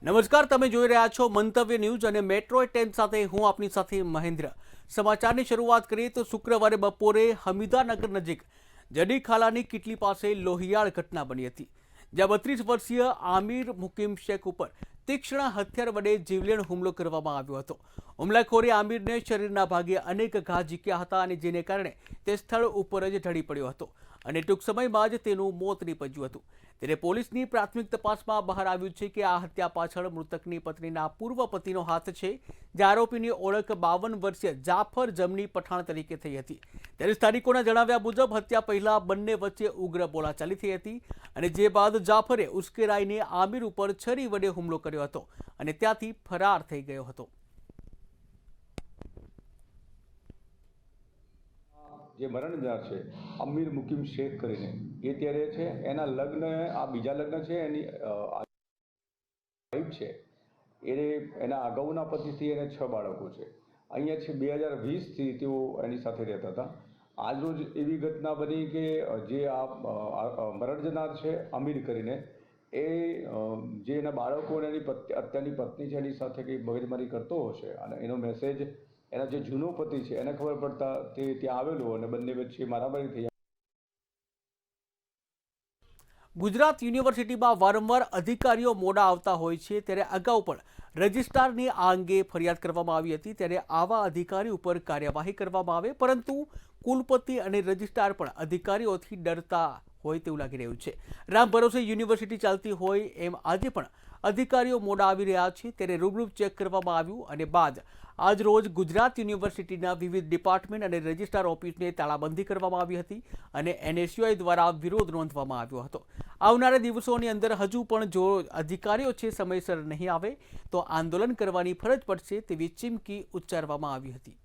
નમસ્કાર, તમે જોઈ રહ્યા છો મંતવ્ય ન્યૂઝ અને મેટ્રો 10 સાથે હું આપની સાથે મહેન્દ્ર। સમાચારની શરૂઆત કરીએ તો શુક્રવારે બપોરે હમીદાનગર નજીક જડીખાલાની કિટલી પાસે લોહિયાળ ઘટના બની હતી, જ્યાં 32 વર્ષીય આમિર મુકીમ શેખ ઉપર તીક્ષ્ણ હથિયાર વડે જીવલેણ હુમલો કરવામાં આવ્યો હતો। હુમલાખોરે આમિરને શરીરના ભાગે અનેક ઘા ઝીક્યા હતા અને જેને કારણે તે સ્થળ ઉપર જ ઢળી પડ્યો હતો અને ટૂંક સમયમાં જ તેનું મોત નીપજ્યું હતું। ત્યારે પોલીસની પ્રાથમિક તપાસમાં બહાર આવ્યું છે કે આ હત્યા પાછળ મૃતકની પત્નીના પૂર્વ પતિનો હાથ છે, જે આરોપીની ઓળખ 52 વર્ષીય જાફર જમની પઠાણ તરીકે થઈ હતી। ત્યારે સ્થાનિકોના જણાવ્યા મુજબ હત્યા પહેલા બંને વચ્ચે ઉગ્ર બોલાચાલી થઈ હતી અને જે બાદ જાફરે ઉશ્કેરાઈને આમિર ઉપર છરી વડે હુમલો કર્યો હતો અને ત્યાંથી ફરાર થઈ ગયો હતો। જે મરણજાર છે અમીર મુકીમ શેખ કરીને એ ત્યારે છે એના લગ્ન આ બીજા લગ્ન છે એની વાઈફ છે એ એના અગાઉના પતિથી એને 6 બાળકો છે। અહીંયા છે 2020થી તેઓ એની સાથે રહેતા હતા। આજરોજ એવી ઘટના બની કે જે આ મરણજનાર છે અમીર કરીને એ જે એના બાળકો અને એની અત્યારની પત્ની છે એની સાથે કંઈ મગજમારી કરતો હશે અને એનો મેસેજ એના જે જૂનો પતિ છે એને ખબર પડતા તે ત્યાં આવેલો અને બંને વચ્ચે મારામારી થઈ। ગુજરાત યુનિવર્સિટીમાં વારંવાર અધિકારીઓ મોડા આવતા હોય છે, ત્યારે અગાઉ પણ રજિસ્ટ્રારની આ અંગે ફરિયાદ કરવામાં આવી હતી। ત્યારે આવા અધિકારી ઉપર કાર્યવાહી કરવામાં આવે, પરંતુ કુલપતિ અને રજિસ્ટ્રાર પણ અધિકારીઓથી ડરતા હોય તેવું લાગી રહ્યું છે। રામ ભરોસે યુનિવર્સિટી ચાલતી હોય એમ આજે પણ અધિકારીઓ મોડા આવી રહ્યા છે। ત્યારે રૂબરૂ ચેક કરવામાં આવ્યું અને બાદ આજ રોજ ગુજરાત યુનિવર્સિટીના વિવિધ ડિપાર્ટમેન્ટ અને રજિસ્ટ્રાર ઓફિસને તાળાબંધી કરવામાં આવી હતી અને NSUI દ્વારા વિરોધ નોંધવામાં આવ્યો હતો। આવનારા દિવસોની અંદર હજુ પણ જો અધિકારીઓ છે સમયસર નહીં આવે તો આંદોલન કરવાની ફરજ પડશે તેવી ચીમકી ઉચ્ચારવામાં આવી હતી।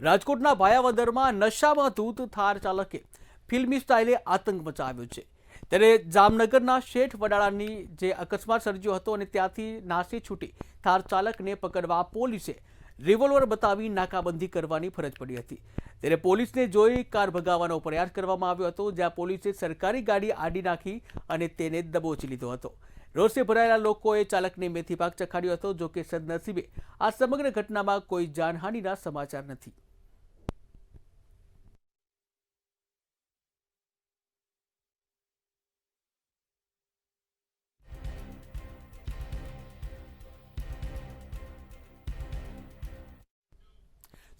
રાજકોટના ભાયાવદરમાં નશામાં ધૂત થાર ચાલકે ફિલ્મી સ્ટાઇલે આતંક મચાવ્યો છે। ત્યારે જામનગરના શેઠ વડાળાની જે અકસ્માત સર્જ્યો હતો અને ત્યાંથી નાસી છૂટી થાર ચાલકને પકડવા પોલીસે રિવોલ્વર બતાવી નાકાબંધી કરવાની ફરજ પડી હતી। ત્યારે પોલીસને જોઈ કાર ભગાવવાનો પ્રયાસ કરવામાં આવ્યો હતો, જ્યાં પોલીસે સરકારી ગાડી આડી નાખી અને તેને દબોચી લીધો હતો। રોષે ભરાયેલા લોકોએ ચાલકને મેથી પાક ચખાડ્યો હતો। જોકે સદનસીબે આ સમગ્ર ઘટનામાં કોઈ જાનહાનિના સમાચાર નથી।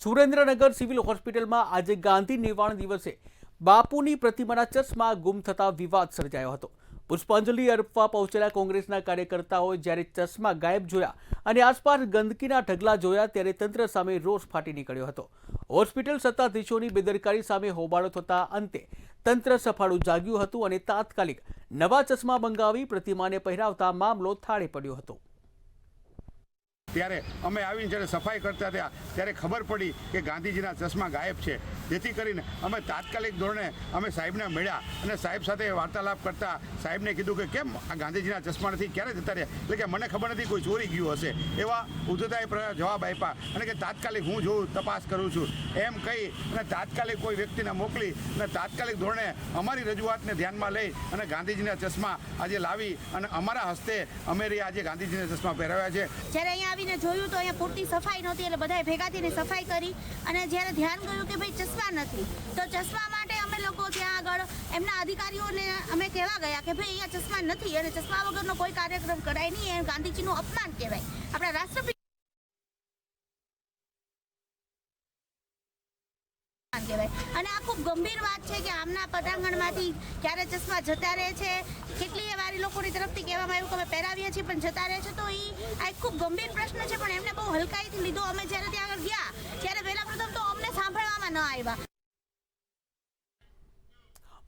સુરેન્દ્રનગર સિવિલ હોસ્પિટલમાં આજે ગાંધી નિર્વાણ દિવસે બાપુની પ્રતિમાના ચશ્મા ગુમ થતા વિવાદ સર્જાયો હતો। પુષ્પાંજલિ અર્પવા પહોંચેલા કોંગ્રેસના કાર્યકર્તાઓએ જ્યારે ચશ્મા ગાયબ જોયા અને આસપાસ ગંદકીના ઢગલા જોયા ત્યારે તંત્ર સામે રોષ ફાટી નીકળ્યો હતો। હોસ્પિટલ સત્તાધીશોની બેદરકારી સામે હોબાળો થતા અંતે તંત્ર સફાળું જાગ્યું હતું અને તાત્કાલિક નવા ચશ્મા મંગાવી પ્રતિમાને પહેરાવતા મામલો થાળે પડ્યો હતો। ત્યારે અમે આવીને જ્યારે સફાઈ કરતા હતા ત્યારે ખબર પડી કે ગાંધીજીના ચશ્મા ગાયબ છે, જેથી કરીને અમે તાત્કાલિક ધોરણે અમે સાહેબને મળ્યા અને સાહેબ સાથે વાર્તાલાપ કરતા સાહેબને કીધું કે કેમ આ ગાંધીજીના ચશ્મા નથી, ક્યારે જતા રહ્યા? એટલે કે મને ખબર નથી, કોઈ ચોરી ગયું હશે એવા ઉદ્ધતાએ જવાબ આપ્યા અને કે તાત્કાલિક હું જોઉં તપાસ કરું છું એમ કહી અને તાત્કાલિક કોઈ વ્યક્તિને મોકલી અને તાત્કાલિક ધોરણે અમારી રજૂઆતને ધ્યાનમાં લઈ અને ગાંધીજીના ચશ્મા આજે લાવી અને અમારા હસ્તે અમે આજે ગાંધીજીના ચશ્મા પહેરાવ્યા છે। જ્યારે અહીંયા આવીને જોયું તો અહીંયા પૂરતી સફાઈ નહોતી, એટલે બધાએ ભેગા થઈને સફાઈ કરી અને જ્યારે ધ્યાન ગયું કે ભાઈ ચશ્મા નથી, તો ચશ્મા માટે અમે લોકો ત્યાં આગળ એમના અધિકારીઓને અમે કહેવા ગયા કે ભાઈ અહીંયા ચશ્મા નથી અને ચશ્મા વગરનો કોઈ કાર્યક્રમ કરાય નહીં, એ ગાંધીજીનું અપમાન કહેવાય, આપણા રાષ્ટ્રપિતા કહેવાય। અને આ ખૂબ ગંભીર વાત છે કે આમના પટાંગણમાંથી ક્યારે ચશ્મા જતા રહે છે, કેટલીય વાર લોકોની તરફથી કહેવામાં આવ્યું કે અમે પહેરાવીએ છીએ પણ જતા રહે છે, તો આ એક ખૂબ ગંભીર પ્રશ્ન છે, પણ એમને બહુ હલકાઈથી લીધો। અમે જ્યારે ત્યાં આગળ ગયા ત્યારે પહેલા પ્રથમ તો અમને સાંભળવામાં ન આવ્યા।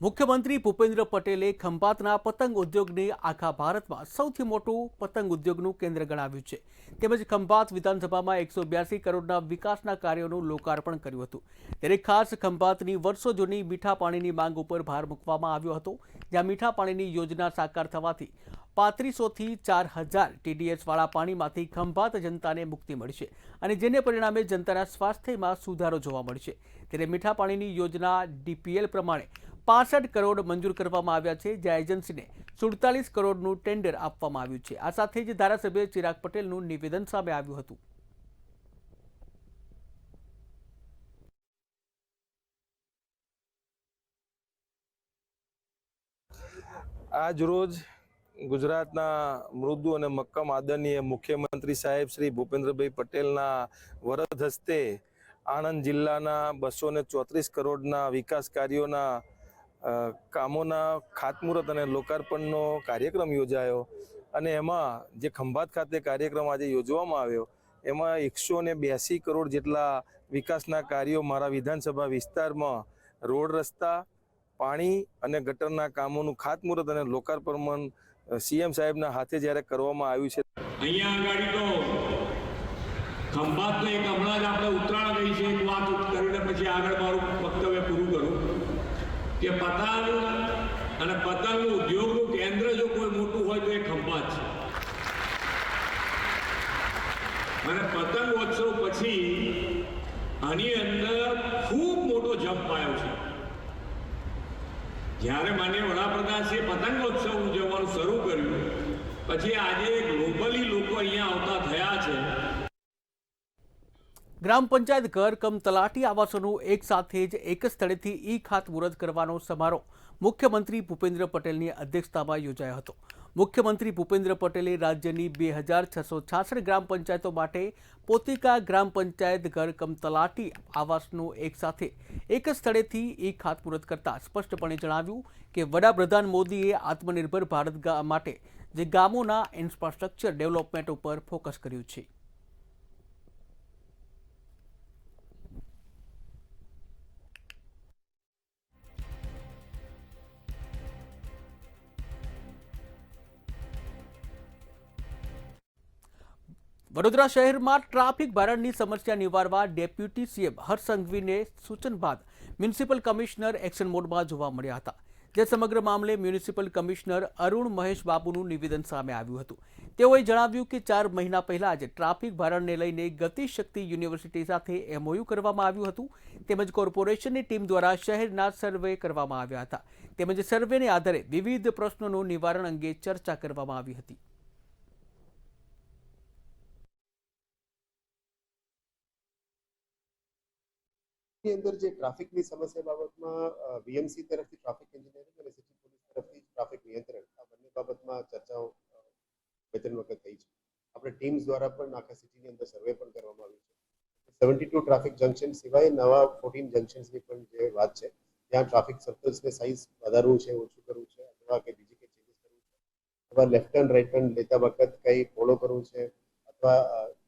મુખ્યમંત્રી ભૂપેન્દ્ર પટેલે ખંભાતના પતંગ ઉદ્યોગને આખા ભારતમાં સૌથી મોટું પતંગ ઉદ્યોગનું કેન્દ્ર ગણાવ્યું છે। તેમજ ખંભાત વિધાનસભામાં 182 કરોડના વિકાસના કાર્યોનું લોકાર્પણ કર્યું હતું। ત્યારે ખાસ ખંભાતની વર્ષો જૂની મીઠા પાણીની માંગ ઉપર ભાર મૂકવામાં આવ્યો હતો, જ્યાં મીઠા પાણીની યોજના સાકાર થવાથી 3500 થી 4000 TDS વાળા પાણીમાંથી ખંભાત જનતાને મુક્તિ મળશે અને જેને પરિણામે જનતાના સ્વાસ્થ્યમાં સુધારો જોવા મળશે। ત્યારે મીઠા પાણીની યોજના DPL પ્રમાણે 65 કરોડ મંજૂર કરવામાં આવ્યા છે, જ્યાં એજન્સીને 47 કરોડનું ટેન્ડર આપવામાં આવ્યું છે। આ સાથે જ ધારાસભ્ય ચિરાગ પટેલનું નિવેદન સામે આવ્યું હતું। આજ રોજ ગુજરાતના મૃદુ અને મક્કમ આદરણીય મુખ્યમંત્રી સાહેબ શ્રી ભૂપેન્દ્રભાઈ પટેલના વરદ હસ્તે આણંદ જિલ્લાના 234 કરોડના વિકાસ કાર્યોના કામોના ખાતમુહૂર્ત અને લોકાર્પણનો કાર્યક્રમ યોજાયો અને એમાં જે ખંભાત ખાતે કાર્યક્રમ આજે યોજવામાં આવ્યો એમાં 182 કરોડ જેટલા વિકાસના કાર્યો મારા વિધાનસભા વિસ્તારમાં રોડ રસ્તા પાણી અને ગટરના કામોનું ખાતમુહૂર્ત અને લોકાર્પણ CM સાહેબના હાથે જ્યારે કરવામાં આવ્યું છે। અહીંયા આગળ તો ખંભાત તો એક હમણાં જ આપણે ઉત્તરાયણ ગઈ છે, એક વાત કરીને પછી આગળ મારું વક્તવ્ય પૂરું કરું કે પતંગ અને પતંગ ઉદ્યોગનું કેન્દ્ર જો કોઈ મોટું હોય તો એ ખંભાત છે અને પતંગ ઉત્સવ પછી આની અંદર ખૂબ મોટો જંપ આવ્યો છે। જ્યારે માનનીય વડાપ્રધાનશ્રીએ પતંગોત્સવ ઉજવવાનું શરૂ કર્યું પછી આજે ગ્લોબલી લોકો અહીંયા આવતા થયા છે। ગ્રામ પંચાયત ઘર કમ તલાટી આવાસોનું એક સાથે જ એક સ્થળેથી ખાતમુહૂર્ત કરવાનો સમારોહ મુખ્યમંત્રી ભૂપેન્દ્ર પટેલની અધ્યક્ષતામાં યોજાયો હતો। મુખ્યમંત્રી ભૂપેન્દ્ર પટેલે રાજ્યની 2666 ગ્રામ પંચાયતો માટે પોતિકા ગ્રામ પંચાયત ઘર કમ તલાટી આવાસનું એક સાથે એક સ્થળેથી ખાતમુહૂર્ત કરતા સ્પષ્ટપણે જણાવ્યું કે વડાપ્રધાન મોદીએ આત્મનિર્ભર ભારત માટે જે ગામોના ઇન્ફ્રાસ્ટ્રક્ચર ડેવલપમેન્ટ ઉપર ફોકસ કર્યું છે। વડોદરા શહેરમાં ટ્રાફિક ભારણની સમસ્યા નિવારવા ડેપ્યુટી CM હર્ષ સંઘવીને સૂચન બાદ મ્યુનિસિપલ કમિશનર એક્શન મોડમાં જોવા મળ્યા હતા, જે સમગ્ર મામલે મ્યુનિસિપલ કમિશનર અરુણ મહેશ બાબુનું નિવેદન સામે આવ્યું હતું। તેઓએ જણાવ્યું કે 4 મહિના પહેલા જ ટ્રાફિક ભારણને લઈને ગતિશક્તિ યુનિવર્સિટી સાથે MOU કરવામાં આવ્યું હતું, તેમજ કોર્પોરેશનની ટીમ દ્વારા શહેરના સર્વે કરવામાં આવ્યા હતા, તેમજ સર્વેને આધારે વિવિધ પ્રશ્નોનું નિવારણ અંગે ચર્ચા કરવામાં આવી હતી। અંદર જે ટ્રાફિકની સમસ્યા બાબતમાં BMC તરફથી ટ્રાફિક એન્જિનિયરિંગ અને સિટી પોલીસ તરફથી ટ્રાફિક નિયંત્રણ આ બંને બાબતમાં ચર્ચાઓ 2-3 વખત થઈ છે। આપણે ટીમ્સ દ્વારા પણ આખા સિટીની અંદર સર્વે પણ કરવામાં આવ્યું છે। 72 ટ્રાફિક જંકશન સિવાય નવા 14 જંકશન્સની પણ જે વાત છે, ત્યાં ટ્રાફિક સર્કલ્સને સાઇઝ વધારવું છે, ઓછું કરવું છે અથવા કે બીજી કંઈ ચેન્જીસ કરવું છે અથવા લેફ્ટ ટર્ન રાઇટ ટર્ન લેતા વખત કંઈ ફોલો કરવું છે અથવા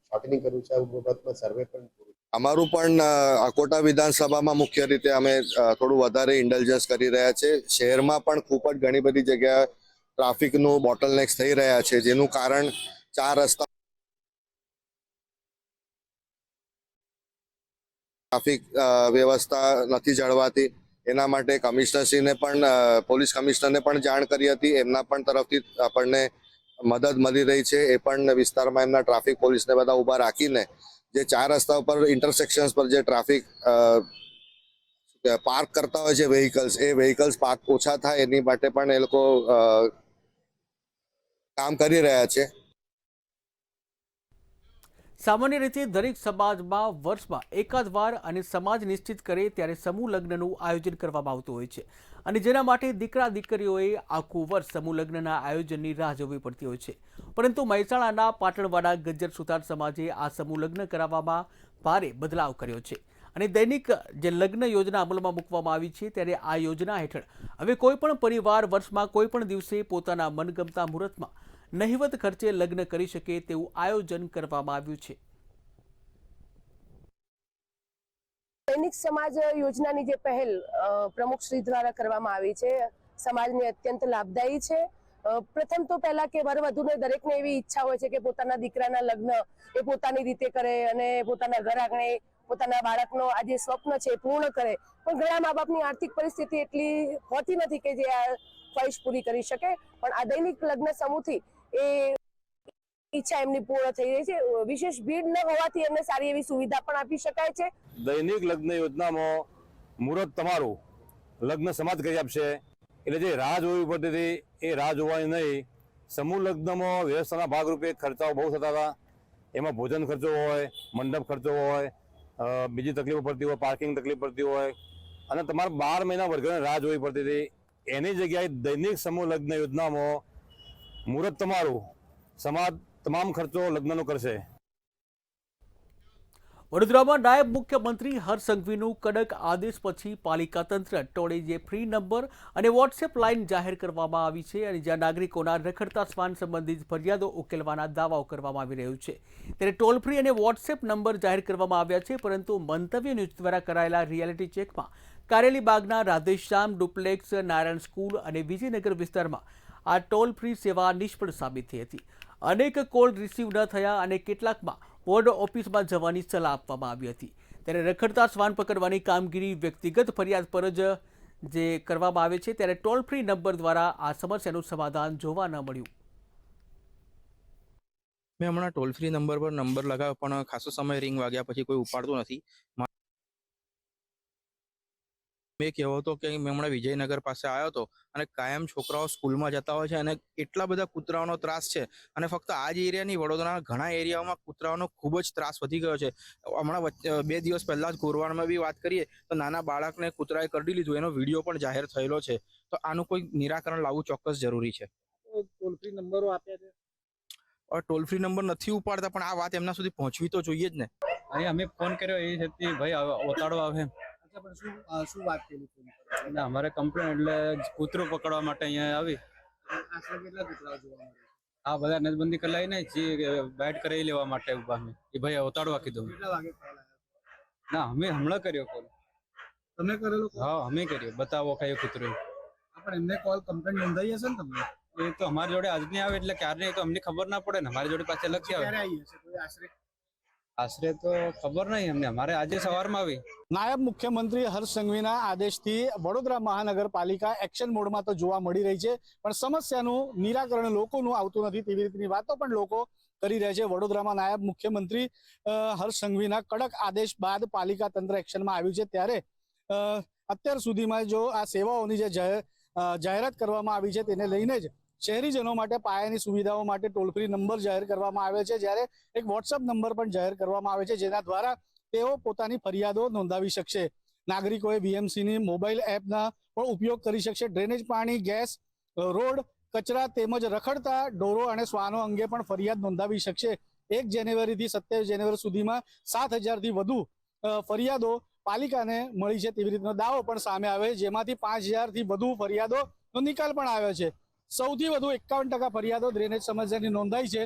શોર્ટનિંગ કરવું છે, આ બાબતમાં સર્વે પણ પૂરું। અમારું પણ અકોટા વિધાનસભામાં મુખ્ય રીતે અમે થોડું વધારે ઇન્ડલ્જન્સ કરી રહ્યા છે। શહેરમાં પણ ખૂબ જ ઘણી બધી જગ્યાએ ટ્રાફિકનું બોટલનેક્સ થઈ રહ્યા છે, જેનું કારણ 4 રસ્તા ટ્રાફિક વ્યવસ્થા નથી જળવાતી। એના માટે કમિશનરશ્રીને પણ પોલીસ કમિશનરને પણ જાણ કરી હતી, એમના પણ તરફથી આપણને મદદ મળી રહી છે। એ પણ વિસ્તારમાં એમના ટ્રાફિક પોલીસને બધા ઊભા રાખીને જે 4 રસ્તા ઉપર ઇન્ટરસેક્શન્સ પર જે ટ્રાફિક પાર્ક કરતા હોય છે વેહિકલ્સ પાર્ક ઓછા થાય એની માટે પણ એ લોકો કામ કરી રહ્યા છે। સામાન્ય રીતે દરેક સમાજમાં વર્ષમાં એકાદ વાર અને સમાજ નિશ્ચિત કરે ત્યારે સમૂહ લગ્નનું આયોજન કરવામાં આવતું હોય છે અને જેના માટે દીકરા દીકરીઓએ આખું વર્ષ સમૂહ લગ્નના આયોજનની રાહ જોવી પડતી હોય છે, પરંતુ મહેસાણાના પાટણવાડા ગજ્જર સુથાર સમાજે આ સમૂહ લગ્ન કરાવવામાં ભારે બદલાવ કર્યો છે અને દૈનિક જે લગ્ન યોજના અમલમાં મૂકવામાં આવી છે, ત્યારે આ યોજના હેઠળ હવે કોઈપણ પરિવાર વર્ષમાં કોઈપણ દિવસે પોતાના મનગમતા મુહૂર્તમાં નહિવત ખર્ચે લગ્ન કરી શકે તેવું આયોજન કરવામાં આવ્યું છે। સૈનિક સમાજ યોજનાની જે પહેલ પ્રમુખ શ્રી દ્વારા કરવામાં આવી છે, સમાજને અત્યંત લાભદાયી છે। પ્રથમ તો પહેલા કે વરવધુને દરેકને એવી ઈચ્છા હોય છે કે પોતાના દીકરાના લગ્ન એ પોતાની રીતે કરે અને પોતાના ઘર આંગણે પોતાના બાળકનો આ જે સ્વપ્ન છે પૂર્ણ કરે, પણ ઘણા મા બાપની આર્થિક પરિસ્થિતિ એટલી હોતી નથી કે જે આ ખ્વાહિશ પૂરી કરી શકે, પણ આ દૈનિક લગ્ન સમૂહથી એ ઈચ્છા એમની પૂર્ણ થઈ રહી છે. વિશેષ ભીડ ન હોવાથી એમને સારી એવી સુવિધા પણ આપી શકાય છે. દૈનિક લગ્ન યોજનામાં મુહૂર્ત તમારું લગ્ન સમાજ કરી આપશે, એટલે જે રાહ જોવી પડતી હતી એ રાહ જોવાની નહીં. સમૂહ લગ્નમાં વ્યવસ્થાના ભાગરૂપે ખર્ચાઓ બહુ થતા હતા. એમાં ભોજન ખર્ચો હોય, મંડપ ખર્ચો હોય, બીજી તકલીફો પડતી હોય, પાર્કિંગ તકલીફ પડતી હોય, અને તમારે 12 મહિના વર્ગને રાહ જોવી પડતી હતી. એની જગ્યાએ દૈનિક સમૂહ લગ્ન યોજનામાં મુહૂર્ત તમારું સમાજ તમામ ખર્ચો લગ્નનો કરશે. વડોદરામાં નાયબ મુખ્યમંત્રી હર્ષ સંઘવીનું કડક આદેશ પછી પાલિકા તંત્ર ટોળે જે ફ્રી નંબર અને વોટ્સએપ લાઇન જાહેર કરવામાં આવી છે, અને જ્યાં નાગરિકોના રખડતા શ્વાન સંબંધિત ફરિયાદો ઉકેલવાના દાવાઓ કરવામાં આવી રહ્યું છે, ત્યારે ટોલ ફ્રી અને વોટ્સએપ નંબર જાહેર કરવામાં આવ્યા છે. પરંતુ મંતવ્ય ન્યૂઝ દ્વારા કરાયેલા રિયાલિટી ચેકમાં કારેલી બાગના રાધેશ્યામ ડુપ્લેક્સ, નારાયણ સ્કૂલ અને વિજયનગર વિસ્તારમાં આ ટોલ ફ્રી સેવા નિષ્ફળ સાબિત થઈ હતી. અનેક કોલ રિસીવ ન થયા અને કેટલાકમાં વોર્ડ ઓફિસમાં જવાની સલાહ આપવામાં આવી હતી. ત્યારે રખડતા શ્વાન પકડવાની કામગીરી વ્યક્તિગત ફરિયાદ પર જ જે કરવામાં આવે છે, ત્યારે ટોલ ફ્રી નંબર દ્વારા આ સમસ્યાનું સમાધાન જોવા ન મળ્યું. મેં હમણાં ટોલ ફ્રી નંબર પર નંબર લગાવ્યો, પણ ખાસો સમય રિંગ વાગ્યા પછી કોઈ ઉપાડતું નથી. મેં કહેવો હતો કે મેં હમણાં વિજયનગર પાસે આવ્યો હતો અને કાયમ છોકરાઓ સ્કૂલમાં જતા હોય છે અને એટલા બધા કૂતરાઓનો ત્રાસ છે. અને ફક્ત આ જ એરિયા નહીં, વડોદરાના ઘણા એરિયાઓમાં કૂતરાઓનો ખૂબ જ ત્રાસ વધી ગયો છે. હમણાં 2 દિવસ પહેલા જ ગોરવાડમાં બી વાત કરીએ તો નાના બાળકને કૂતરાએ કરડી લીધું, એનો વિડીયો પણ જાહેર થયેલો છે. તો આનું કોઈ નિરાકરણ લાવવું ચોક્કસ જરૂરી છે. ટોલ ફ્રી નંબરો આપ્યા છે, ટોલ ફ્રી નંબર નથી ઉપાડતા, પણ આ વાત એમના સુધી પહોંચવી તો જોઈએ જ ને. અહીં અમે ફોન કર્યો એ છતી ભાઈ ઓતાડો આવે. પણ શું વાત થયેલી? અમારે કમ્પ્લેન એટલે કૂતરું પકડવા માટે અહીંયા આવી. આશરે કેટલા કૂતરાઓ જોવા મળે? આ બધા નજબંધી કરાવી ને જે બાઇટ કરાવી લેવા માટે ઉભા અમે એ ભાઈ ઓતાડવા કીધું. કેટલા વાગે કોલ આવ્યો? ના, અમે હમણાં કર્યો કોલ. તમે કરેલો? હા, અમે કર્યો. બતાવો કયું કૂતરું. પણ એમને કોલ કમ્પ્લેન નોંધાઈ હશે ને તમને? એ તો અમારી જોડે આજ નહીં આવે, એટલે ક્યારે તો અમને ખબર ના પડે ને. અમારી જોડે પાછળ લખી આવે. ક્યારે આવી હશે કોઈ આશરે તો ખબર નહીં અમને. અમારે આજે સવારમાં આવી. નાયબ મુખ્યમંત્રી હર્ષ સંઘવીના આદેશથી વડોદરા મહાનગરપાલિકા એક્શન મોડમાં તો જોવા મળી રહી છે, પણ સમસ્યાનું નિરાકરણ લોકોનું આવતું નથી તેવી રીતની વાતો પણ લોકો કરી રહ્યા છે. વડોદરામાં નાયબ મુખ્યમંત્રી હર્ષ સંઘવીના કડક આદેશ બાદ પાલિકા તંત્ર એક્શનમાં આવ્યું છે. ત્યારે અત્યાર સુધીમાં જો આ સેવાઓની જે જાહેરાત કરવામાં આવી છે તેને લઈને જ શહેરીજનો માટે પાયાની સુવિધાઓ માટે ટોલ ફ્રી નંબર જાહેર કરવામાં આવે છે, જ્યારે એક વોટ્સઅપ નંબર પણ જાહેર કરવામાં આવે છે, જેના દ્વારા તેઓ પોતાની ફરિયાદો નોંધાવી શકશે. નાગરિકોએ VMCની મોબાઈલ એપના પણ ઉપયોગ કરી શકશે. ડ્રેનેજ પાણી, ગેસ, રોડ, કચરા તેમજ રખડતા ઢોરો અને શ્વાનો અંગે પણ ફરિયાદ નોંધાવી શકશે. 1 જાન્યુઆરીથી 27 જાન્યુઆરી સુધીમાં 7,000થી વધુ ફરિયાદો પાલિકાને મળી છે તેવી રીતનો દાવો પણ સામે આવે છે, જેમાંથી 5,000થી વધુ ફરિયાદોનો નિકાલ પણ આવ્યો છે. સૌથી વધુ 51% ફરિયાદો ડ્રેનેજ સમસ્યાની નોંધાઈ છે.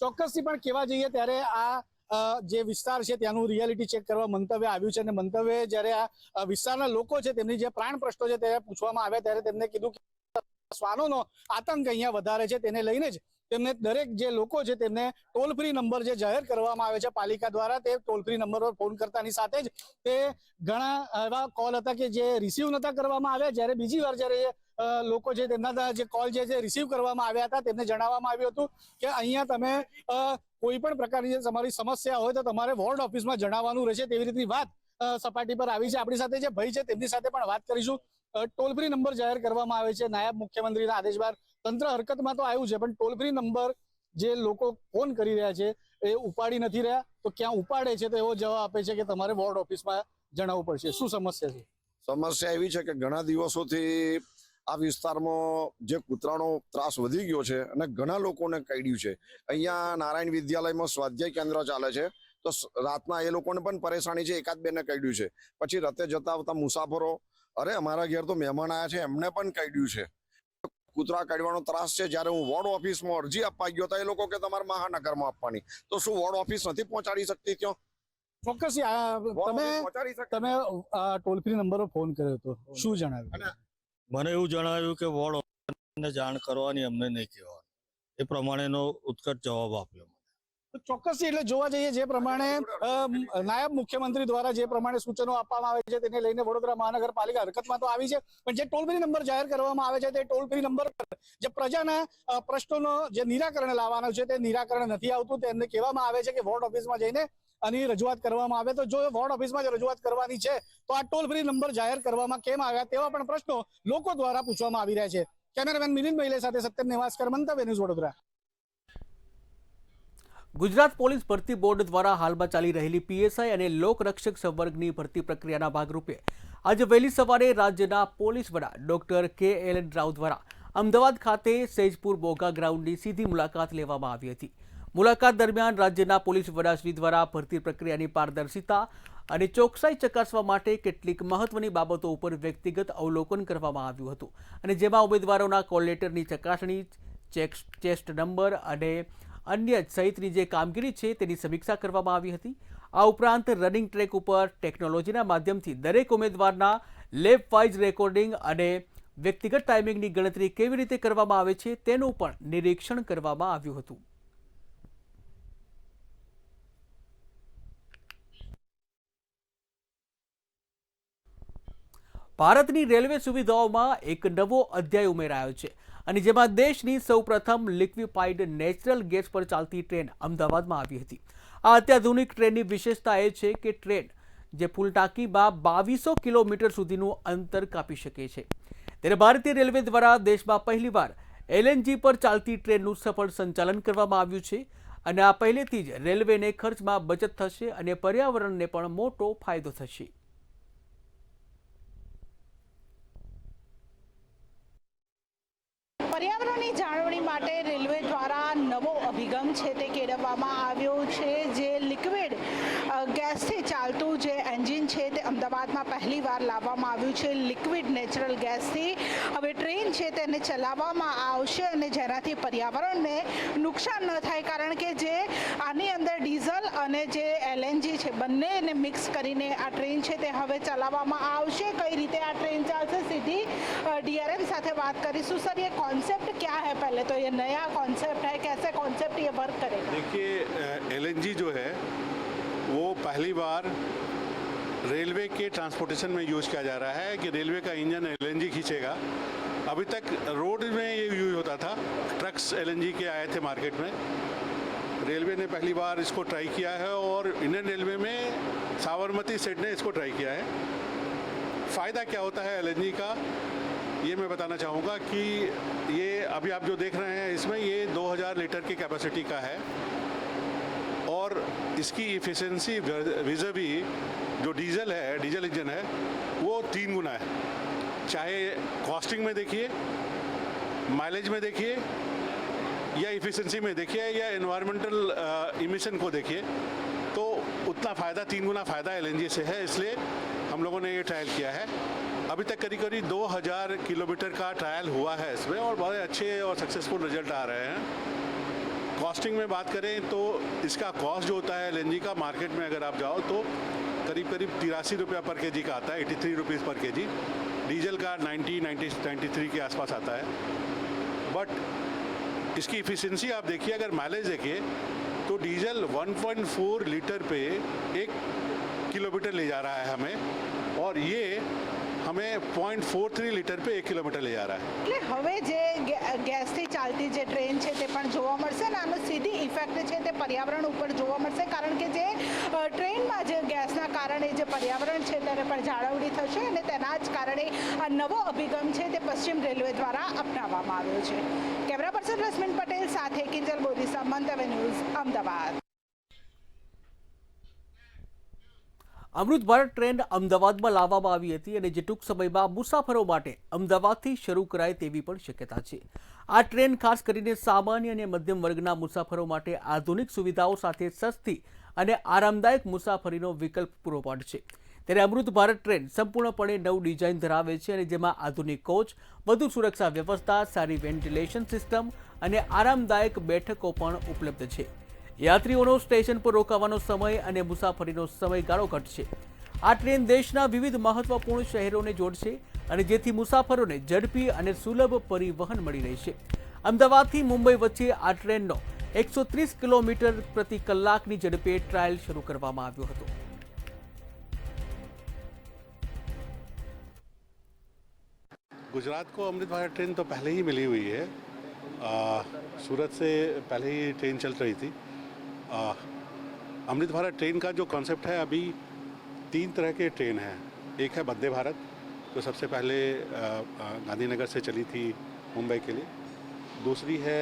ચોક્કસથી પણ કહેવા જઈએ ત્યારે આ જે વિસ્તાર છે ત્યાંનું રિયાલિટી ચેક કરવા મંતવ્ય આવ્યું છે, અને મંતવ્ય જ્યારે આ વિસ્તારના લોકો છે તેમની જે પ્રાણ પ્રશ્નો છે તે પૂછવામાં આવ્યા ત્યારે તેમને કીધું કે શ્વાનોનો આતંક અહીંયા વધારે છે, તેને લઈને જ તેમને દરેક જે લોકો છે તેમને ટોલ ફ્રી નંબર જે જાહેર કરવામાં આવે છે પાલિકા દ્વારા, તે ટોલ ફ્રી નંબર પર ફોન કરતાની સાથે જ તે ઘણા એવા કોલ હતા કે જે રિસીવ નતા કરવામાં આવ્યા. જ્યારે બીજી વાર જ્યારે લોકો છે તેમના જે કોલ જે રિસીવ કરવામાં આવ્યા હતા તેમને જણાવવામાં આવ્યું હતું કે અહીંયા તમે કોઈ પણ પ્રકારની તમારી સમસ્યા હોય તો તમારે વોર્ડ ઓફિસમાં જણાવવાનું રહેશે તેવી રીતની વાત સપાટી પર આવી છે. આપણી સાથે જે ભાઈ છે તેમની સાથે પણ વાત કરીશું. ટોલ ફ્રી નંબર જાહેર કરવામાં આવે છે, નાયબ મુખ્યમંત્રીના આદેશ બાદ તંત્ર હરકતમાં તો આવ્યું છે, પણ ટોલ ફ્રી નંબર જે લોકો ફોન કરી રહ્યા છે એ ઉપાડી નથી રહ્યા, તો ક્યાં ઉપાડે છે તો એવો જવાબ આપે છે કે તમારે વોર્ડ ઓફિસમાં જણાવવું પડશે. શું સમસ્યા છે? સમસ્યા એવી છે કે ઘણા દિવસોથી આ વિસ્તારમાં જે કૂતરાનો ત્રાસ વધી ગયો છે અને ઘણા લોકોને કરડ્યું છે. અહીંયા નારાયણ વિદ્યાલયમાં સ્વાધ્યાય કેન્દ્ર ચાલે છે, તો રાતના એ લોકોને પણ પરેશાની છે. 1-2 ને કરડ્યું છે. પછી રસ્તે જતા આવતા મુસાફરો, અરે અમારા ઘેર તો મહેમાન આવ્યા છે એમને પણ કરડ્યું છે. કૂતરા કાઢવાનો ત્રાસ છે. જ્યારે હું વોર્ડ ઓફિસમાં અરજી આપવા ગયો તો એ લોકો કે તમારે મહાનગરમાં આપવાની, તો શું વોર્ડ ઓફિસ નથી પહોંચાડી શકતી ત્યાં? ચોક્કસ તમે ટોલ ફ્રી નંબર પર ફોન કર્યો હતો, શું જણાવ્યું? મને એવું જણાવ્યું કે વોર્ડ ઓફિસને જાણ કરવાની, અમને નહીં કહેવાની. એ પ્રમાણેનો ઉત્કટ જવાબ આપ્યો. તો ચોક્કસથી એટલે જોવા જઈએ જે પ્રમાણે નાયબ મુખ્યમંત્રી દ્વારા જે પ્રમાણે સૂચનો આપવામાં આવે છે તેને લઈને વડોદરા મહાનગરપાલિકા હરકતમાં તો આવી છે, પણ જે ટોલ ફ્રી નંબર જાહેર કરવામાં આવે છે તે ટોલ ફ્રી નંબર પર જે પ્રજાના પ્રશ્નોનો જે નિરાકરણ લાવવાનો છે તે નિરાકરણ નથી આવતું. તેમને કહેવામાં આવે છે કે વોર્ડ ઓફિસમાં જઈને આની રજૂઆત કરવામાં આવે. તો જો વોર્ડ ઓફિસમાં જ રજૂઆત કરવાની છે તો આ ટોલ ફ્રી નંબર જાહેર કરવામાં કેમ આવ્યા તેવા પણ પ્રશ્નો લોકો દ્વારા પૂછવામાં આવી રહ્યા છે. કેમેરામેન મિલિંદ મहिले સાથે સત્યમ નેવાસ્કર, મંતવ્ય ન્યૂઝ, વડોદરા. ગુજરાત પોલીસ ભરતી બોર્ડ દ્વારા હાલમાં ચાલી રહેલી પીએસઆઈ અને લોકરક્ષક સંવર્ગની ભરતી પ્રક્રિયાના ભાગરૂપે આજે વહેલી સવારે રાજ્યના પોલીસ વડા ડોક્ટર KL રાવ દ્વારા અમદાવાદ ખાતે સૈજપુર બોગા ગ્રાઉન્ડની સીધી મુલાકાત લેવામાં આવી હતી. મુલાકાત દરમિયાન રાજ્યના પોલીસ વડાશ્રી દ્વારા ભરતી પ્રક્રિયાની પારદર્શિતા અને ચોકસાઈ ચકાસવા માટે કેટલીક મહત્વની બાબતો ઉપર વ્યક્તિગત અવલોકન કરવામાં આવ્યું હતું અને જેમાં ઉમેદવારોના કોલ લેટરની ચકાસણી, ચેસ્ટ નંબર અને અન્ય સહિતની જે કામગીરી છે તેની સમીક્ષા કરવામાં આવી હતી. આ ઉપરાંત રનિંગ ટ્રેક ઉપર ટેકનોલોજીના માધ્યમથી દરેક ઉમેદવારના લેબ વાઇઝ રેકોર્ડિંગ અને વ્યક્તિગત ટાઈમિંગની ગણતરી કેવી રીતે કરવામાં આવે છે તેનું પણ નિરીક્ષણ કરવામાં આવ્યું હતું. ભારતની રેલવે સુવિધાઓમાં એક નવો અધ્યાય ઉમેરાયો છે અને જેમાં દેશની સૌપ્રથમ લિક્વિફાઈડ નેચરલ ગેસ પર ચાલતી ટ્રેન અમદાવાદમાં આવી હતી. આ અત્યાધુનિક ટ્રેનની વિશેષતા એ છે કે ટ્રેન જે ફૂલ ટાંકીમાં 2200 કિલોમીટર સુધીનું અંતર કાપી શકે છે. ત્યારે ભારતીય રેલવે દ્વારા દેશમાં પહેલીવાર LNG પર ચાલતી ટ્રેનનું સફળ સંચાલન કરવામાં આવ્યું છે અને આ પહેલેથી જ રેલવેને ખર્ચમાં બચત થશે અને પર્યાવરણને પણ મોટો ફાયદો થશે. પર્યાવરણની જાળવણી માટે રેલવે દ્વારા નવો અભિગમ છે તે કેળવવામાં આવ્યો છે. જે લિક્વિડ ગેસથી ચાલતું જે એન્જિન છે તે અમદાવાદમાં પહેલીવાર લાવવામાં આવ્યું છે. લિક્વિડ નેચરલ ગેસથી હવે ટ્રેન છે તેને ચલાવવામાં આવશે અને જેનાથી પર્યાવરણને નુકસાન ન થાય, કારણ કે જે આની અંદર ડીઝલ અને જે LNG છે બંનેને મિક્સ કરીને આ ટ્રેન છે તે હવે ચલાવવામાં આવશે. કઈ રીતે આ ટ્રેન ચાલશે સીધી DRM સાથે વાત કરીશું. સર, ये कॉन्सेप्ट क्या है? पहले तो ये नया कॉन्सेप्ट है, कैसे कॉन्सेप्ट ये वर्क करेगा? देखिए, LNG जो है वो पहली बार रेलवे के ट्रांसपोर्टेशन में यूज़ किया जा रहा है कि रेलवे का इंजन LNG खींचेगा. अभी तक रोड में ये यूज होता था, ट्रक्स LNG के आए थे मार्केट में. रेलवे ने पहली बार इसको ट्राई किया है और इंडियन रेलवे में साबरमती सेट ने इसको ट्राई किया है. फ़ायदा क्या होता है LNG का, ये मैं बताना चाहूँगा कि ये अभी आप जो देख रहे हैं इसमें ये 2000 लीटर की कैपेसिटी का है और इसकी इफ़िशेंसी विज़वी जो डीजल है, डीजल इंजन है, वो 3 गुना है. चाहे कॉस्टिंग में देखिए, माइलेज में देखिए या इफ़िशेंसी में देखिए या एनवायरमेंटल इमिशन को देखिए, तो उतना फ़ायदा 3 गुना फ़ायदा LNG से है. इसलिए हम लोगों ने ये ट्रायल किया है. अभी तक करीब 2000 किलोमीटर का ट्रायल हुआ है इसमें और बहुत अच्छे और सक्सेसफुल रिजल्ट आ रहे हैं. कॉस्टिंग में बात करें तो इसका कॉस्ट जो होता है LNG का, मार्केट में अगर आप जाओ तो करीब 83 रुपया पर केजी का आता है, 83 रुपीज़ पर केजी. डीजल का 93 के आसपास आता है. बट इसकी इफ़िशेंसी आप देखिए, अगर माइलेज देखिए तो डीजल 1.4 लीटर पे 1 किलोमीटर ले जा रहा है हमें और ये हमें 0.43 લીટર पे 1 કિલોમીટર લઈ जा रहा है. એટલે હવે જે ગેસથી ચાલતી જે ટ્રેન છે તે પણ જોવા મળશે અને આનો સીધી ઇફેક્ટ છે તે પર્યાવરણ ઉપર જોવા મળશે, કારણ કે જે ટ્રેનમાં જે ગેસના કારણે જે પર્યાવરણ છે તેને પણ જાળવણી થશે અને તેના જ કારણે આ નવો અભિગમ છે તે પશ્ચિમ રેલવે દ્વારા અપનાવવામાં આવ્યો છે. કેમેરા પર્સન રશ્મિન પટેલ સાથે કિંજલ બોરીસા, મંતવ્ય ન્યૂઝ, અમદાવાદ. અમૃત ભારત ટ્રેન અમદાવાદમાં લાવવામાં આવી હતી અને જે ટૂંક સમયમાં મુસાફરો માટે અમદાવાદથી શરૂ કરાય તેવી પણ શક્યતા છે. આ ટ્રેન ખાસ કરીને સામાન્ય અને મધ્યમ વર્ગના મુસાફરો માટે આધુનિક સુવિધાઓ સાથે સસ્તી અને આરામદાયક મુસાફરીનો વિકલ્પ પૂરો પાડશે. ત્યારે અમૃત ભારત ટ્રેન સંપૂર્ણપણે નવું ડિઝાઇન ધરાવે છે અને જેમાં આધુનિક કોચ, વધુ સુરક્ષા વ્યવસ્થા, સારી વેન્ટિલેશન સિસ્ટમ અને આરામદાયક બેઠકો પણ ઉપલબ્ધ છે. યાત્રીઓનો સ્ટેશન પર રોકાવાનો સમય અને મુસાફરીનો સમયગાળો ઘટશે. આ ટ્રેન દેશના વિવિધ મહત્વપૂર્ણ શહેરોને જોડશે અને જેથી મુસાફરોને ઝડપી અને સુલભ પરિવહન મળી રહેશે. અમદાવાદથી મુંબઈ વચ્ચે આ ટ્રેનનો 130 કિલોમીટર પ્રતિ કલાકની ઝડપે ટ્રાયલ શરૂ કરવામાં આવ્યો હતો. गुजरात को अमृत भारत ट्रेन तो पहले ही मिली हुई है. सूरत से पहले ही ट्रेन चल रही थी. अमृत भारत ट्रेन का जो कॉन्सेप्ट है, अभी 3 तरह के ट्रेन हैं. एक है वंदे भारत, जो सबसे पहले गांधीनगर से चली थी मुंबई के लिए. दूसरी है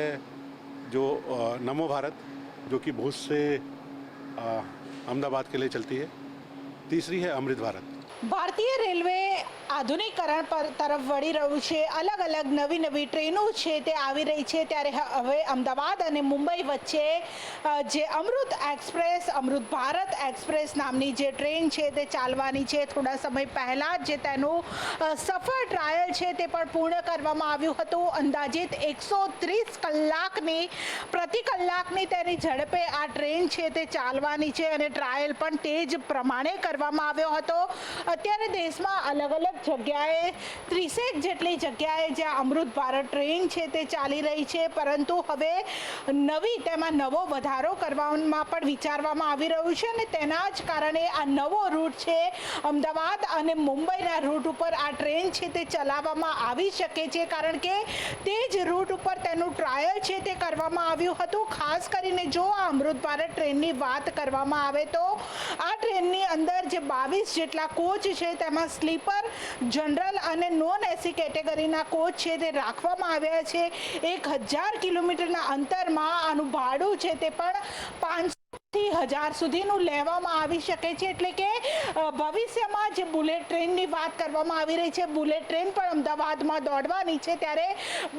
जो नमो भारत, जो कि भुज से अहमदाबाद के लिए चलती है. तीसरी है अमृत भारत. ભારતીય રેલવે આધુનિકરણ પર તરફ વળી રહ્યું છે. અલગ અલગ નવી નવી ટ્રેનો છે તે આવી રહી છે. ત્યારે હવે અમદાવાદ અને મુંબઈ વચ્ચે જે અમૃત એક્સપ્રેસ, અમૃત ભારત એક્સપ્રેસ નામની જે ટ્રેન છે તે ચાલવાની છે. થોડા સમય પહેલાં જે તેનું સફળ ટ્રાયલ છે તે પણ પૂર્ણ કરવામાં આવ્યું હતું. અંદાજિત 130 કલાકની પ્રતિ કલાકની તેની ઝડપે આ ટ્રેન છે તે ચાલવાની છે અને ટ્રાયલ પણ તે જ પ્રમાણે કરવામાં આવ્યો હતો. અત્યારે દેશમાં અલગ અલગ જગ્યાએ 30 જેટલી જગ્યાએ જ્યાં અમૃત ભારત ટ્રેન છે તે ચાલી રહી છે, પરંતુ હવે તેમાં નવો વધારો કરવામાં પણ વિચારવામાં આવી રહ્યું છે અને તેના જ કારણે આ નવો રૂટ છે અમદાવાદ અને મુંબઈના રૂટ ઉપર આ ટ્રેન છે તે ચલાવવામાં આવી શકે છે, કારણ કે તે જ રૂટ ઉપર તેનું ટ્રાયલ છે તે કરવામાં આવ્યું હતું. ખાસ કરીને જો આ અમૃત ભારત ટ્રેનની વાત કરવામાં આવે તો આ ટ્રેનની અંદર જે 22 જેટલા કોચ છે તેમાં સ્લીપર, જનરલ અને નોન એસી કેટેગરીના કોચ છે તે રાખવામાં આવ્યા છે. 1000 કિલોમીટરના અંતરમાં આનું ભાડું છે તે પણ 500થી 1000 સુધીનું લેવામાં આવી શકે છે. એટલે કે ભવિષ્યમાં જે બુલેટ ટ્રેનની વાત કરવામાં આવી રહી છે, બુલેટ ટ્રેન પણ અમદાવાદમાં દોડવાની છે, ત્યારે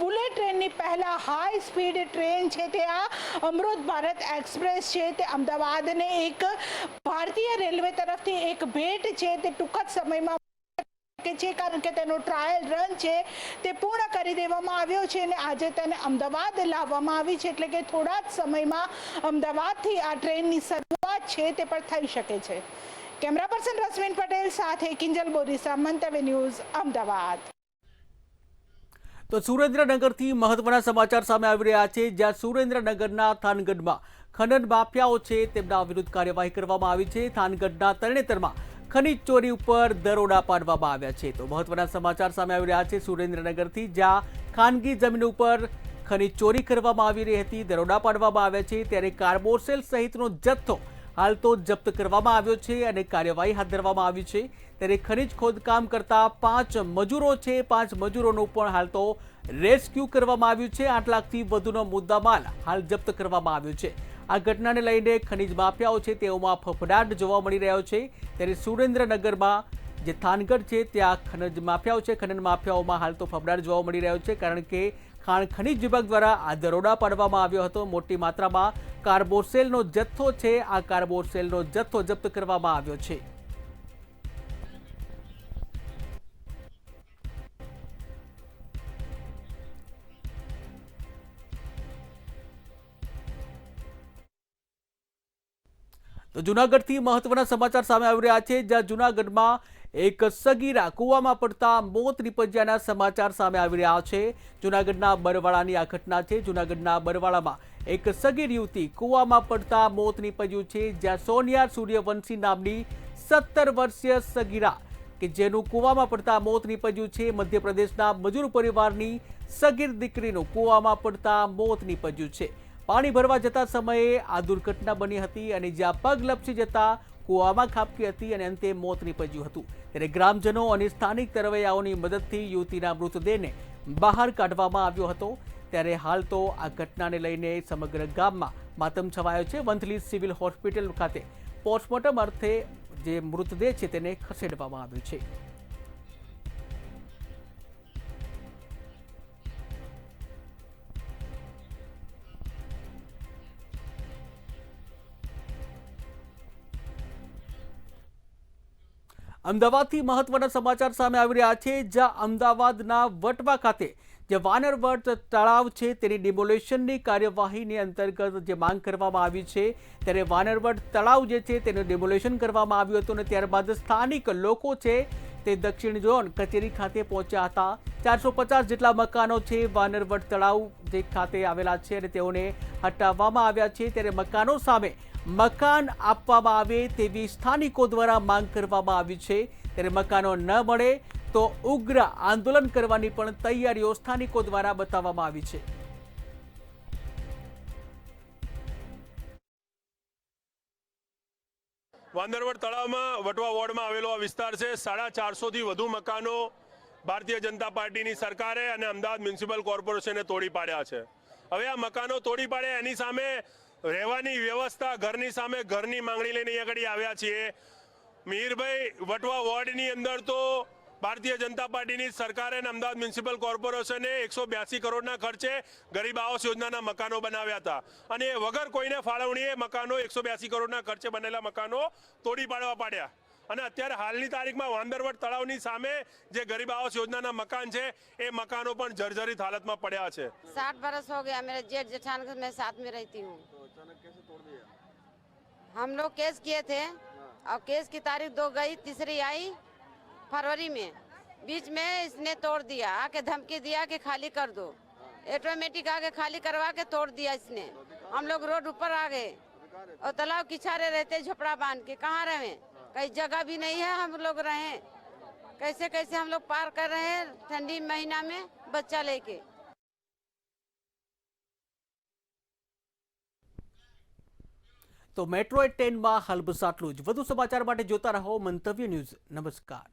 બુલેટ ટ્રેનની પહેલા હાઈ સ્પીડ ટ્રેન છે તે આ અમૃત ભારત એક્સપ્રેસ છે તે અમદાવાદને એક ભારતીય રેલવે તરફથી એક ભેટ છે તે ટૂંક જ સમયમાં છે, કારણ કે તેનો ટ્રાયલ રન છે તે પૂર્ણ કરી દેવામાં આવ્યો છે અને આજે તેને અમદાવાદ લાવવામાં આવી છે. એટલે કે થોડા જ સમયમાં અમદાવાદથી આ ટ્રેનની શરૂઆત છે તે પણ થઈ શકે છે. કેમેરા પર્સન રશ્મિન પટેલ સાથે કિંજલ બોરીસા, મંતવ્ય ન્યૂઝ, અમદાવાદ. તો સુરેન્દ્રનગરથી મહત્વના સમાચાર સામે આવી રહ્યા છે, જ્યાં સુરેન્દ્રનગરના થાનગઢમાં ખનન માફિયાઓ છે તેમના વિરુદ્ધ કાર્યવાહી કરવામાં આવી છે. થાનગઢના તરણેતરમાં ખનીજ ચોરી ઉપર દરોડા પાડવામાં આવ્યા છે. તો મહત્વના સમાચાર સામે આવી રહ્યા છે સુરેન્દ્રનગરથી, જ્યાં ખાનગી જમીન ઉપર ખનીજ ચોરી કરવામાં આવી રહી હતી, દરોડા પાડવામાં આવ્યા છે. ત્યારે કાર્બોસેલ સહિતનો જથ્થો હાલ તો જપ્ત કરવામાં આવ્યો છે અને કાર્યવાહી હાથ ધરવામાં આવી છે. ત્યારે ખનીજ ખોદકામ કરતા 5 મજૂરો છે, 5 મજૂરોનું પણ હાલ તો રેસ્ક્યુ કરવામાં આવ્યું છે. 8 લાખથી વધુનો મુદ્દામાલ હાલ જપ્ત કરવામાં આવ્યો છે. આ ઘટનાને લઈને ખનીજ માફિયાઓ છે તેઓમાં ફફડાટ જોવા મળી રહ્યો છે. ત્યારે સુરેન્દ્રનગરમાં જે થાનગઢ છે ત્યાં ખનન માફિયાઓ છે, ખનન માફિયાઓમાં હાલ તો ફફડાટ જોવા મળી રહ્યો છે, કારણ કે ખાણ ખનીજ વિભાગ દ્વારા આ દરોડા પાડવામાં આવ્યો હતો. મોટી માત્રામાં કાર્બોસેલનો જથ્થો છે, આ કાર્બોસેલનો જથ્થો જપ્ત કરવામાં આવ્યો છે. તો જૂનાગઢથી મહત્વના સમાચાર સામે આવી રહ્યા છે, જ્યાં જૂનાગઢમાં એક સગીરા કૂવામાં પડતા મોત નીપજ્યાના સમાચાર સામે આવી રહ્યા છે. જૂનાગઢના બરવાળાની આ ઘટના છે. જૂનાગઢના બરવાળામાં એક સગીર યુવતી કૂવામાં પડતા મોત નીપજ્યું છે, જ્યાં સોનિયા સૂર્યવંશી નામની 17 વર્ષીય સગીરા કે જેનું કૂવામાં પડતા મોત નીપજ્યું છે. મધ્યપ્રદેશના મજૂર પરિવારની સગીર દીકરીનું કૂવામાં પડતા મોત નીપજ્યું છે. પાણી ભરવા જતા સમયે આ દુર્ઘટના બની હતી અને જ્યાં પગ લપસી જતા કૂવામાં ખાબકી હતી અને અંતે મોત નીપજ્યું હતું. ત્યારે ગ્રામજનો અને સ્થાનિક તરવૈયાઓની મદદથી યુવતીના મૃતદેહને બહાર કાઢવામાં આવ્યો હતો. ત્યારે હાલ તો આ ઘટનાને લઈને સમગ્ર ગામમાં માતમ છવાયો છે. વંથલી સિવિલ હોસ્પિટલ ખાતે પોસ્ટમોર્ટમ અર્થે જે મૃતદેહ છે તેને ખસેડવામાં આવ્યો છે. અમદાવાદથી મહત્વના સમાચાર સામે આવી રહ્યા છે, જ્યાં અમદાવાદના વટવા ખાતે જે વાનરવટ તળાવ છે તેની ડિમોલેશનની કાર્યવાહીની અંતર્ગત જે માંગ કરવામાં આવી છે, ત્યારે વાનરવટ તળાવ જે છે તેનું ડિમોલેશન કરવામાં આવ્યું હતું અને ત્યારબાદ સ્થાનિક લોકો છે તે દક્ષિણ ઝોન કચેરી ખાતે પહોંચ્યા હતા. 450 જેટલા મકાનો છે વાનરવડ તળાવ જે ખાતે આવેલા છે અને તેઓને હટાવવામાં આવ્યા છે। ત્યારે મકાનો સામે મકાન આપવામાં આવે તેવી સ્થાનિકો દ્વારા માંગ કરવામાં આવી છે। ત્યારે મકાનો ન મળે તો ઉગ્ર આંદોલન કરવાની પણ તૈયારીઓ સ્થાનિકો દ્વારા બતાવવામાં આવી છે। વાંદરવડ તળાવમાં વટવા વોર્ડમાં આવેલો આ વિસ્તાર છે। 450થી વધુ મકાનો ભારતીય જનતા પાર્ટીની સરકારે અને અમદાવાદ મ્યુનિસિપલ કોર્પોરેશને તોડી પાડ્યા છે। હવે આ મકાનો તોડી પાડ્યા એની સામે રહેવાની વ્યવસ્થા, ઘરની સામે ઘરની માંગણી લઈને અહીંયા આગળ આવ્યા છીએ। મિહિરભાઈ, વટવા વોર્ડની અંદર તો ભારતીય જનતા પાર્ટીની સરકારે અને અમદાવાદ મ્યુનિસિપલ કોર્પોરેશને 182 કરોડના ખર્ચે ગરીબ આવાસ યોજનાના મકાનો બનાવ્યા હતા અને વગર કોઈને ફાળવણીએ મકાનો 182 કરોડના ખર્ચે બનેલા મકાનો તોડી પાડ્યા અને અત્યારે હાલની તારીખમાં વાંદરવડ તળાવની સામે જે ગરીબ આવાસ યોજનાના મકાન છે એ મકાનો પણ જર્જરિત હાલતમાં પડ્યા છે। 60 बरस हो गया, मेरे जेठ जेठान के मैं साथ में रहती हूँ। हम लोग केस किए थे और केस की तारीख 2 गई, तीसरी आई फरवरी में। बीच में इसने तोड़ दिया, आके धमकी दिया कि खाली कर दो। ऑटोमेटिक आके खाली करवा के तोड़ दिया इसने। हम लोग रोड ऊपर आ गए और तालाब किनारे रहते झोपड़ा बांध के। कहाँ रहे? कहीं जगह भी नहीं है, हम लोग रहे कैसे कैसे हम लोग पार कर रहे हैं ठंडी महीना में बच्चा लेके। તો મેટ્રો 10 માં હાલ બસ આટલું જ। વધુ સમાચાર માટે જોતા રહો મંતવ્ય ન્યૂઝ। નમસ્કાર।